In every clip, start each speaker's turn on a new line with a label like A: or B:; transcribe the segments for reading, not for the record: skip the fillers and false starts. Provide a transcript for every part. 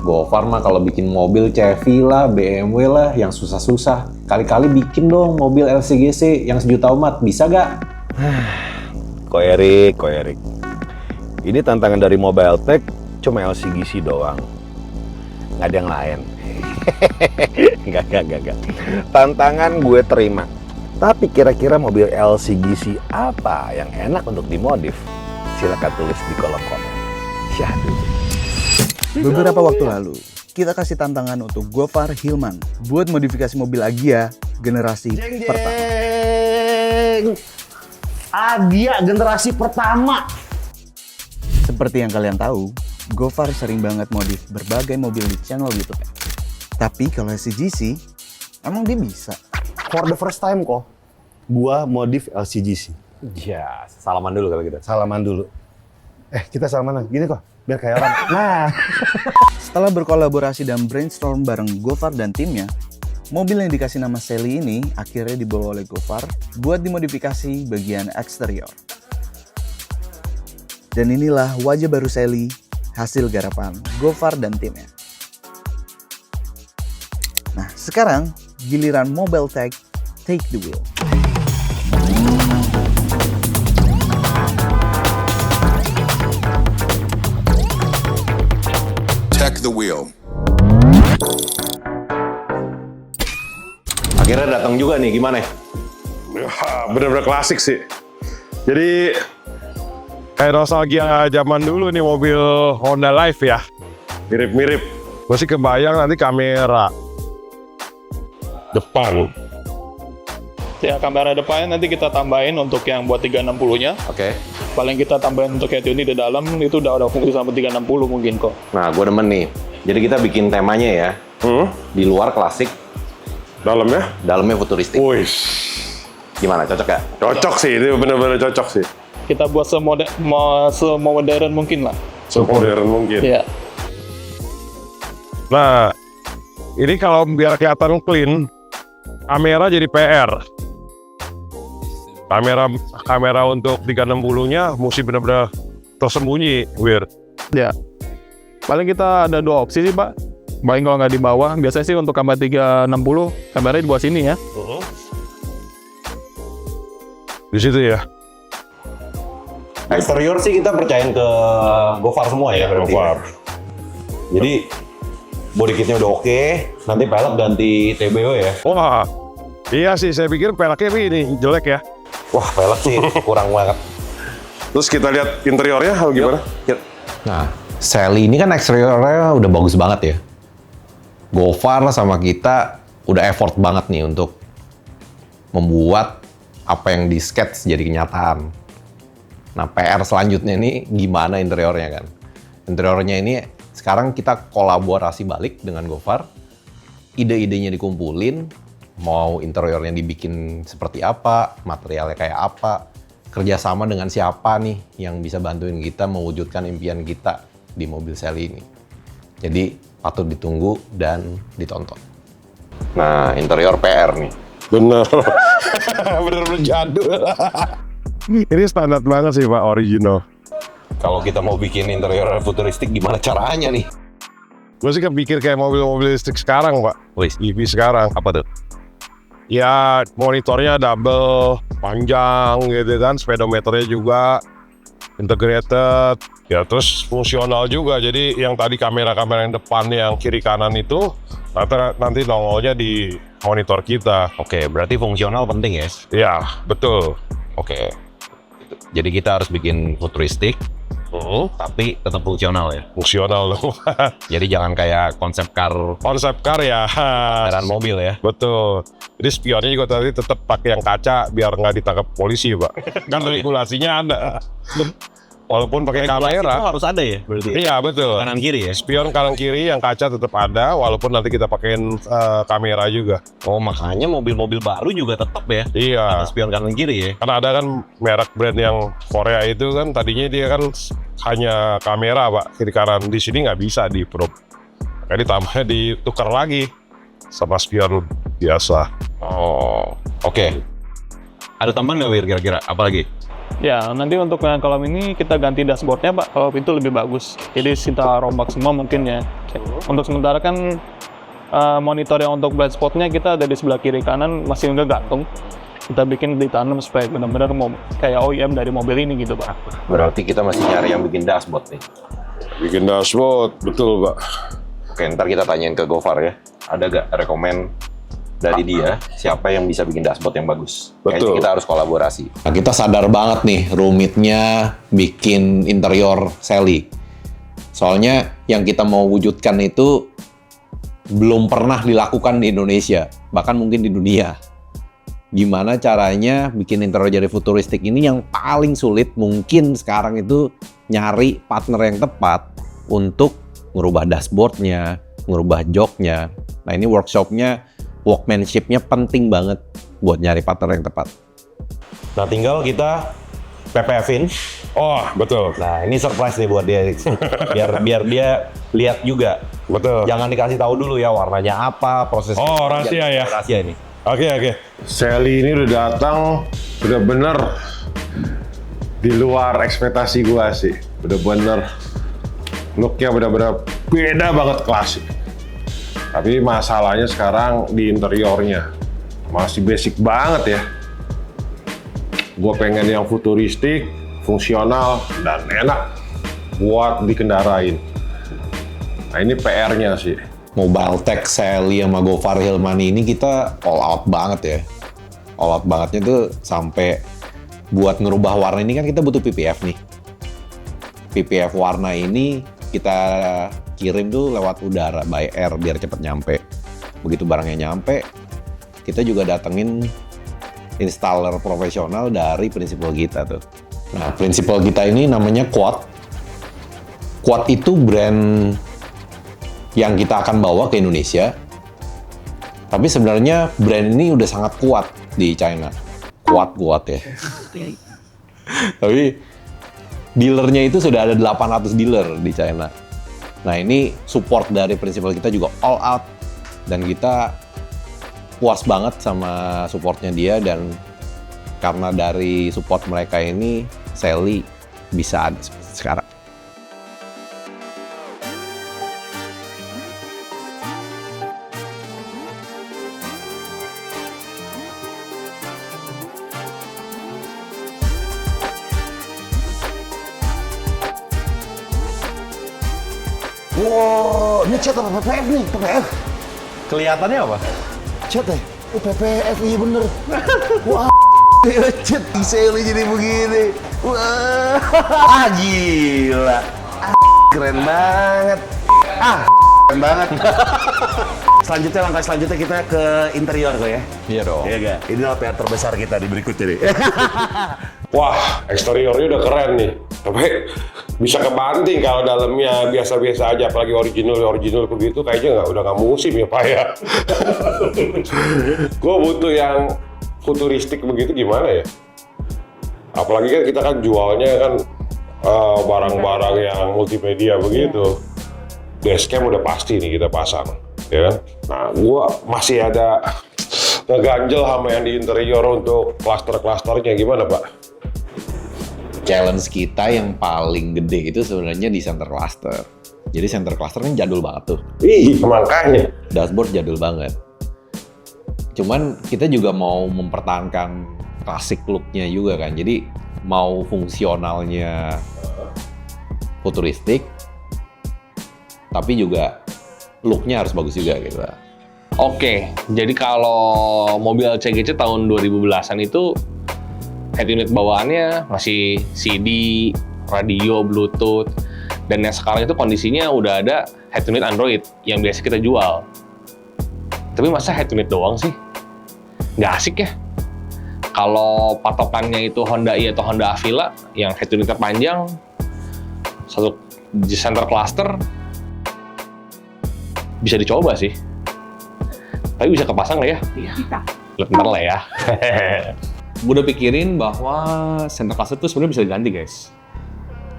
A: Gofar mah kalau bikin mobil Chevy lah, BMW lah, yang susah-susah. Kali-kali bikin dong mobil LCGC yang sejuta umat, bisa gak?
B: Ko Erik. Ini tantangan dari Mobile Tech cuma LCGC doang. Nggak ada yang lain. Nggak. Tantangan gue terima. Tapi kira-kira mobil LCGC apa yang enak untuk dimodif? Silakan tulis di kolom komen. Syahdu.
C: Beberapa waktu lalu, kita kasih tantangan untuk Gofar Hilman buat modifikasi mobil Agya generasi pertama.
D: Agya generasi pertama.
C: Seperti yang kalian tahu, Gofar sering banget modif berbagai mobil di channel YouTube. Tapi kalau LCGC, emang dia bisa.
D: For the first time kok, gua modif LCGC.
A: Ya, salaman dulu kalau gitu.
D: Salaman dulu. Kita salaman gini kok, biar kayak orang. Nah,
C: Setelah berkolaborasi dan brainstorm bareng Gofar dan timnya, mobil yang dikasih nama Sally ini akhirnya dibawa oleh Gofar buat dimodifikasi bagian eksterior. Dan inilah wajah baru Sally, hasil garapan Gofar dan timnya. Nah, sekarang giliran Mobile Tech take the wheel.
E: Take the wheel.
A: Akhirnya datang juga nih, gimana?
F: Bener-bener klasik sih. Jadi kayak nostalgia zaman dulu nih mobil Honda Live ya. Mirip-mirip. Gue sih kebayang nanti kamera depan.
G: Ya, kamera depannya nanti kita tambahin untuk yang buat 360-nya.
A: Oke.
G: Paling kita tambahin untuk head unit di dalam, itu udah ada fungsi sampai 360 mungkin kok.
A: Nah, gue demen nih. Jadi kita bikin temanya ya. Di luar klasik,
F: Dalamnya?
A: dalamnya futuristik.
F: Wih,
A: Gimana, cocok gak?
F: cocok sih. Ini bener-bener cocok sih.
G: Kita buat semodern mungkin lah.
F: Semodern mungkin.
G: Ya.
F: Nah, ini kalau biar kelihatan clean, kamera jadi PR. Kamera untuk 360-nya mesti benar-benar tersembunyi, Wir.
G: Ya. Paling kita ada dua opsi sih, Pak. Paling kalau nggak di bawah, biasanya sih untuk kamera 360, kameranya di bawah sini ya.
F: Di situ ya.
A: Eksterior sih kita percayain ke Gofar semua ya berarti.
F: Gofar.
A: Jadi body kitnya udah oke, nanti pelek ganti TBO ya.
F: Wah, iya sih. Saya pikir peleknya ini jelek ya.
A: Wah, pelek sih kurang banget.
F: Terus kita lihat interiornya, gimana?
A: Nah, Sally ini kan eksteriornya udah bagus banget ya. Gofar sama kita udah effort banget nih untuk membuat apa yang di sketch jadi kenyataan. Nah, PR selanjutnya ini gimana interiornya kan? Interiornya ini sekarang kita kolaborasi balik dengan Gofar. Ide-idenya dikumpulin, mau interiornya dibikin seperti apa, materialnya kayak apa, kerjasama dengan siapa nih yang bisa bantuin kita mewujudkan impian kita di mobil Sally ini. Jadi patut ditunggu dan ditonton. Nah, interior PR nih.
F: Bener. Bener-bener jadul. Ini standar banget sih, Pak, original.
A: Kalau kita mau bikin interior futuristik, gimana caranya nih?
F: Gue sih kepikir kayak mobil-mobil listrik sekarang, Pak.
A: Wis,
F: EV sekarang.
A: apa tuh?
F: Ya, monitornya double, panjang gitu kan, speedometernya juga integrated. Ya, terus fungsional juga. Jadi yang tadi kamera-kamera yang depan, yang kiri kanan itu, nanti nongolnya di monitor kita.
A: Oke, berarti fungsional penting ya?
F: Ya, betul.
A: Oke. Jadi kita harus bikin futuristik, tapi tetap fungsional ya?
F: Fungsional loh.
A: Jadi jangan kayak konsep car
F: Konsep car ya.
A: kendaraan mobil ya?
F: Betul. Jadi spionnya juga tadi tetap pakai yang kaca biar nggak ditangkap polisi, Pak. Kan regulasinya ada. Walaupun pakai kamera.
A: Itu harus ada ya berarti?
F: Iya, betul.
A: Kanan kiri ya?
F: Spion kanan kiri yang kaca tetap ada, walaupun nanti kita pakein kamera juga.
A: Oh, makanya mobil-mobil baru juga tetap ya?
F: Iya.
A: Ada spion kanan kiri ya?
F: Karena ada kan merek brand yang Korea itu kan tadinya dia kan hanya kamera, Pak, kiri kanan. Di sini nggak bisa di Pro. Jadi tambahnya ditukar lagi sama spion biasa.
A: Oh, oke. Ada tambahan nggak, Wir, kira-kira? Apa lagi?
G: Ya, nanti untuk yang kolom ini kita ganti dashboardnya, Pak. Kalau itu lebih bagus. Jadi kita rombak semua mungkin ya. Untuk sementara kan monitor yang untuk blind spotnya kita ada di sebelah kiri kanan masih gantung. Kita bikin ditanam supaya benar-benar kayak OEM dari mobil ini gitu Pak.
A: Berarti kita masih nyari yang bikin dashboard nih.
F: Bikin dashboard, betul Pak.
A: Oke, ntar kita tanyain ke Gofar ya. Ada gak rekomen dari dia siapa yang bisa bikin dashboard yang bagus? Kayaknya
F: Betul.
A: kita harus kolaborasi. Nah, kita sadar banget nih rumitnya bikin interior Sally. Soalnya yang kita mau wujudkan itu belum pernah dilakukan di Indonesia, bahkan mungkin di dunia. Gimana caranya bikin interior jadi futuristik ini yang paling sulit mungkin sekarang itu nyari partner yang tepat untuk ngerubah dashboardnya, ngerubah joknya. Nah ini workshopnya, workmanship-nya penting banget buat nyari partner yang tepat. Nah tinggal kita PPF-in.
F: Oh, betul.
A: Nah ini surprise nih buat dia, biar dia lihat juga.
F: Betul.
A: Jangan dikasih tahu dulu ya warnanya apa, proses.
F: Oh, rahasia ya?
A: Rahasia ini.
F: Oke. Sally ini udah datang, udah bener di luar ekspektasi gua sih. Udah bener looknya bener-bener beda banget klasik. Tapi masalahnya sekarang di interiornya masih basic banget ya. Gua pengen yang futuristik, fungsional, dan enak buat dikendarain. Nah ini PR-nya sih.
A: Mobile Tech Sally sama Gofar Hilmani ini kita all out banget ya. All out bangetnya tuh sampai buat ngerubah warna ini kan kita butuh PPF nih. PPF warna ini kita kirim tuh lewat udara by air biar cepet nyampe. Begitu barangnya nyampe, kita juga datengin installer profesional dari prinsipal kita tuh. Nah, prinsipal kita ini namanya Quad. Quad itu brand yang kita akan bawa ke Indonesia. Tapi sebenarnya brand ini udah sangat kuat di China. Kuat ya. Tapi dealernya itu sudah ada 800 dealer di China. Nah ini support dari prinsipal kita juga all out. Dan kita puas banget sama supportnya dia. Dan karena dari support mereka ini, Sally bisa ada seperti sekarang.
D: Wow, ini cat apa? PPF nih, PPF.
A: Kelihatannya apa?
D: Cat ya? Oh, PPF, iya bener. Wah, cat Sally jadi begini. Wah, gila. Keren banget. Keren banget. Langkah selanjutnya kita ke interior kok ya.
A: Iya dong.
D: Iya gak? Inilah PR terbesar kita di berikutnya nih.
F: Wah, eksteriornya udah keren nih. Tapi bisa kebanting kalau dalamnya biasa-biasa aja, apalagi original begitu kayaknya udah nggak musim ya Pak ya. Gue butuh yang futuristik begitu gimana ya? Apalagi kan kita kan jualnya kan barang-barang yang multimedia begitu. Dashcam udah pasti nih kita pasang, ya kan? Nah, gue masih ada ngeganjel sama yang di interior untuk klaster-klasternya gimana Pak?
A: Challenge kita yang paling gede itu sebenarnya di center cluster. Jadi center cluster kan jadul banget tuh.
F: Ih, makanya.
A: Dashboard jadul banget. Cuman kita juga mau mempertahankan klasik look-nya juga kan. Jadi mau fungsionalnya futuristik, tapi juga look-nya harus bagus juga gitu.
E: Oke, jadi kalau mobil CGC tahun 2010-an itu head unit bawaannya masih CD, radio, Bluetooth, dan yang sekarang itu kondisinya udah ada head unit Android yang biasa kita jual. Tapi masa head unit doang sih? Nggak asik ya? Kalau patokannya itu Honda i atau Honda Avila yang head unitnya panjang, satu center cluster, bisa dicoba sih. Tapi bisa kepasang nggak ya? Iya. Bentar lah ya. Gue udah pikirin bahwa center cluster itu sebenarnya bisa diganti guys.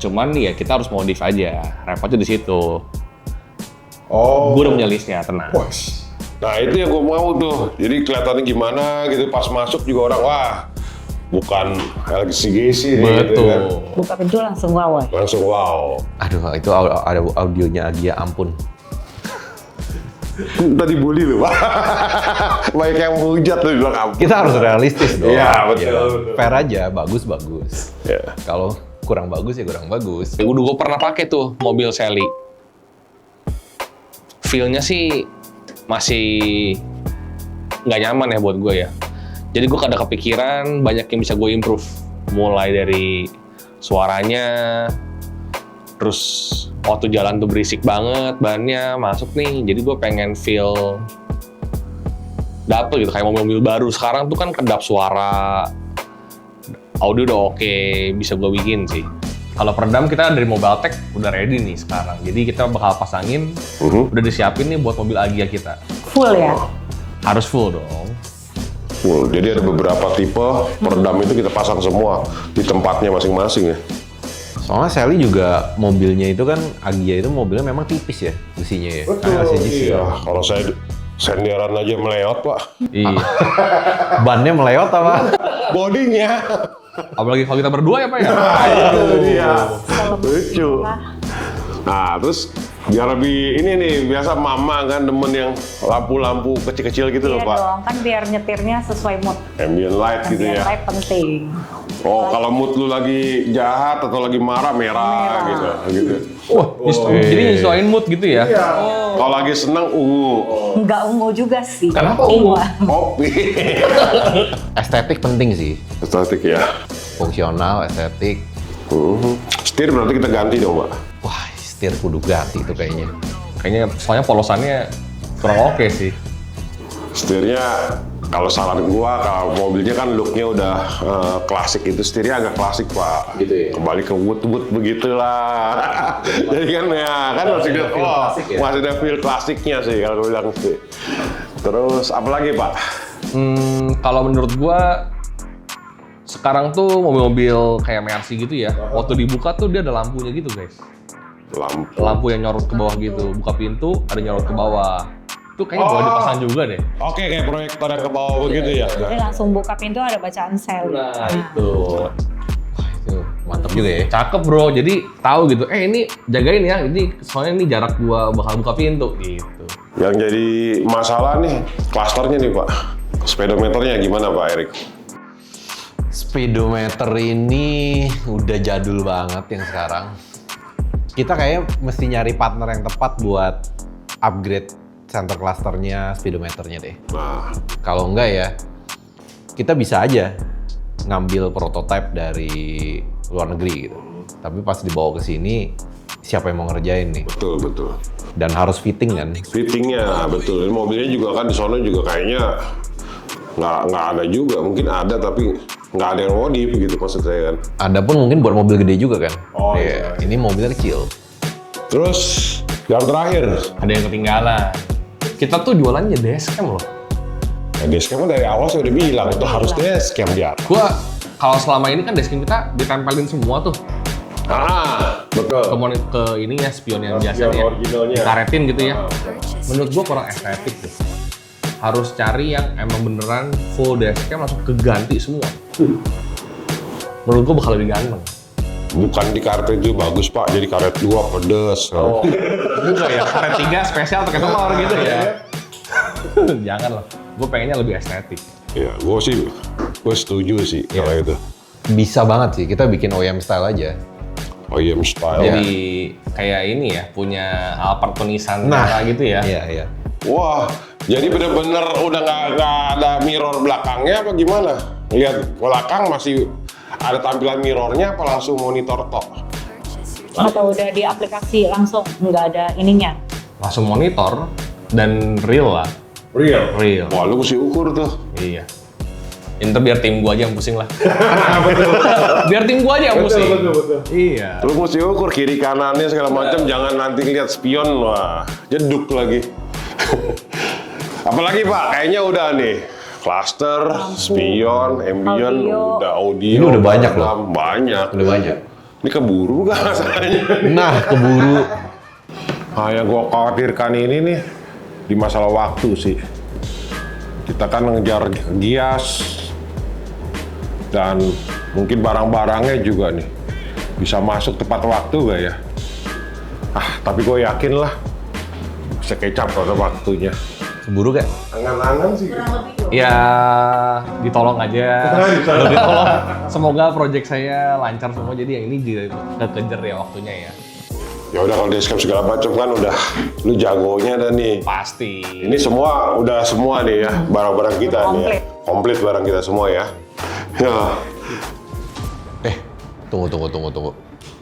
E: Cuman ya kita harus modif aja. Repotnya di situ.
F: Oh.
E: Gue udah punya listnya, tenang.
F: Nah itu yang gue mau tuh. Jadi kelihatannya gimana gitu pas masuk juga orang wah bukan LCGC nih.
E: Betul.
F: Gitu kan.
H: Buka pintu langsung wow.
F: Langsung wow.
A: Aduh, itu ada audionya Agia, ampun.
F: Tadi bully lu, Pak. Banyak yang menghujat lu di belakang.
A: Kita harus realistis dong.
F: Iya, betul.
A: Fair aja, bagus.
F: Ya.
A: Kalau kurang bagus ya kurang bagus.
E: Udah gue pernah pakai tuh mobil Sally. Feel-nya sih masih nggak nyaman ya buat gue ya. Jadi gue ada kepikiran banyak yang bisa gue improve. Mulai dari suaranya, terus waktu jalan tuh berisik banget, bannya masuk nih. Jadi gue pengen feel dapet gitu, kayak mobil-mobil baru. Sekarang tuh kan kedap suara, audio udah oke, bisa gue bikin sih. Kalau peredam kita dari Mobile Tech udah ready nih sekarang. Jadi kita bakal pasangin, udah disiapin nih buat mobil Agya kita.
H: Full ya?
E: Harus full dong.
F: Full. Jadi ada beberapa tipe peredam itu kita pasang semua di tempatnya masing-masing ya.
A: Soalnya Sally juga mobilnya itu kan, Agya itu mobilnya memang tipis ya besinya ya. Betul.
F: Iya, kalau saya senderan aja meleot, Pak.
A: Iya. Bannya meleot apa?
F: Bodinya.
E: Apalagi kalau kita berdua ya Pak ya?
F: Iya. Lucu. Nah, terus biar lebih ini nih, biasa mama kan demen yang lampu-lampu kecil-kecil gitu loh,
H: Iya
F: Pak.
H: dong, kan biar nyetirnya sesuai mood.
F: Ambient light gitu
H: Ambient
F: ya.
H: light penting.
F: Oh, kalau mood lu lagi jahat atau lagi marah, merah. gitu.
E: Wah, jadi nyesuaiin mood gitu ya?
F: Kalau lagi seneng, ungu.
H: Nggak ungu juga sih.
E: Kenapa ungu?
F: Kopi.
A: Estetik penting sih.
F: Estetik ya.
A: Fungsional, estetik.
F: Setir berarti kita ganti dong, Pak.
A: Wah, setir kudu ganti itu kayaknya.
E: Kayaknya soalnya polosannya kurang oke sih.
F: Setirnya, kalau saran gua, kalau mobilnya kan looknya udah klasik itu, setirnya agak klasik, Pak.
A: Gitu ya?
F: Kembali ke wood begitulah. Jadi kan ya, kan masih ada feel klasik ya? Masih ada feel klasiknya sih kalau gua bilang sih. Terus apa lagi, Pak?
E: Kalau menurut gua sekarang tuh mobil-mobil kayak Mercy gitu ya, waktu dibuka tuh dia ada lampunya gitu guys. Lampu yang nyorot ke bawah gitu, buka pintu ada nyorot ke bawah. Itu kayaknya boleh dipasang juga deh.
F: Oke, kayak proyektor yang ke bawah begitu ya.
H: Jadi langsung buka pintu ada bacaan sel.
E: Nah itu.
A: Wah, itu mantap juga ya.
E: Cakep bro, jadi tahu gitu, ini jagain ya, ini soalnya ini jarak gua bakal buka pintu gitu.
F: Yang jadi masalah nih, klasternya nih, Pak. Speedometernya gimana, Pak Erik?
A: Speedometer ini udah jadul banget yang sekarang. Kita kayaknya mesti nyari partner yang tepat buat upgrade center clusternya, speedometernya deh.
F: Nah,
A: Kalau enggak ya, kita bisa aja ngambil prototipe dari luar negeri gitu. Tapi pas dibawa ke sini, siapa yang mau ngerjain nih?
F: betul.
A: Dan harus fitting kan?
F: Fittingnya, betul. Ini mobilnya juga kan di sana juga kayaknya nggak ada juga. Mungkin ada tapi nggak ada yang modif gitu maksud saya kan.
A: Ada pun mungkin buat mobil gede juga kan?
F: Oh,
A: Iya, ini mobilnya kecil.
F: Terus yang terakhir,
E: Ada yang ketinggalan. Kita tuh jualannya dashcam loh.
F: dashcam dari awal saya udah bilang itu harus dashcam dia.
E: Gua kalau selama ini kan dashcam kita ditempelin semua tuh
F: Betul.
E: ke ini ya spion yang biasanya
F: originalnya.
E: dikaretin gitu ya. Menurut gua kurang estetik tuh. Harus cari yang emang beneran full dashcam langsung keganti semua. Menurut gua bakal lebih ganteng.
F: Bukan di karet itu bagus, Pak. Jadi karet 2 pedes.
E: Juga ya, karet 3 spesial pakai telur gitu ya. Jangan lah. Gua pengennya lebih estetik.
F: Ya, gue setuju sih kalau itu.
A: Bisa banget sih, kita bikin OEM style aja.
F: OEM style.
E: Jadi kayak ini ya, punya Alphard tulisan merah gitu ya.
A: Iya.
F: Wah, jadi bener-bener udah nggak ada mirror belakangnya apa gimana? Lihat belakang masih ada tampilan mirrornya apa langsung monitor tok?
H: Atau udah di aplikasi langsung nggak ada ininya.
E: Langsung monitor dan real lah. Real.
F: Wah, lu mesti ukur tuh.
E: Iya. Ini biar tim gua aja yang pusing lah. Biar tim gua aja yang pusing. Betul. Iya.
F: Lu mesti ukur kiri kanannya segala macam, jangan nanti lihat spion, wah jeduk lagi. Apalagi Pak, kayaknya udah nih. Cluster, spion, ambient,
H: Audio.
F: udah audio.
A: Ini udah banyak loh.
F: Banyak.
A: Udah banyak.
F: Ini keburu kan masalahnya?
A: Nah, keburu.
F: Nah, yang gua khawatirkan ini nih di masalah waktu sih. Kita kan ngejar Gias dan mungkin barang-barangnya juga nih bisa masuk tepat waktu gak ya? Tapi gue yakin lah sekecap pada waktunya.
A: Keburu gak?
F: Angan-angan sih.
E: Ya ditolong aja. Kalau ditolong, semoga proyek saya lancar semua. Jadi yang ini kekejar ya waktunya ya.
F: Ya udah kalau deskap segala macam kan udah lu jagonya dan nih.
E: Pasti.
F: Ini semua udah semua nih ya, barang-barang kita nih ya. Komplit barang kita semua ya. Ya,
A: Tunggu.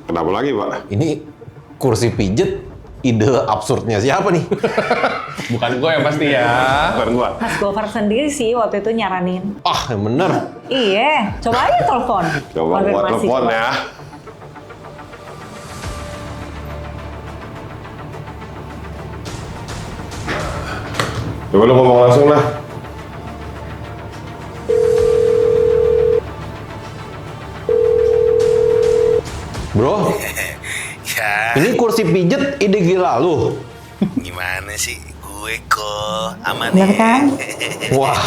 F: kenapa lagi Pak?
A: Ini kursi pijet, ide absurdnya siapa nih?
E: Bukan gue yang pasti ya.
F: Bukan gua.
H: Mas Gofar sendiri sih waktu itu nyaranin.
A: Ah, yang bener.
H: Iya, coba aja telepon.
F: Coba gua
H: Konfirmasi,
F: telepon
H: coba.
F: ya. Coba lu ngomong langsung lah.
A: Bro,
I: Ya,
A: ini kursi pijet ide gila lu.
I: gimana sih? Gue kok aman
H: Bener
I: ya?
H: kan?
A: Wah,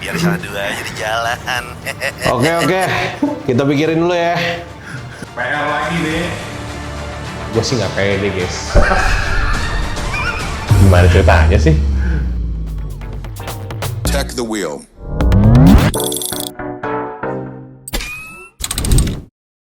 I: Biar salah dua aja di jalan.
A: oke. Kita pikirin dulu ya.
E: Gue sih nggak pede guys. Gimana ceritanya sih?
J: Take the wheel.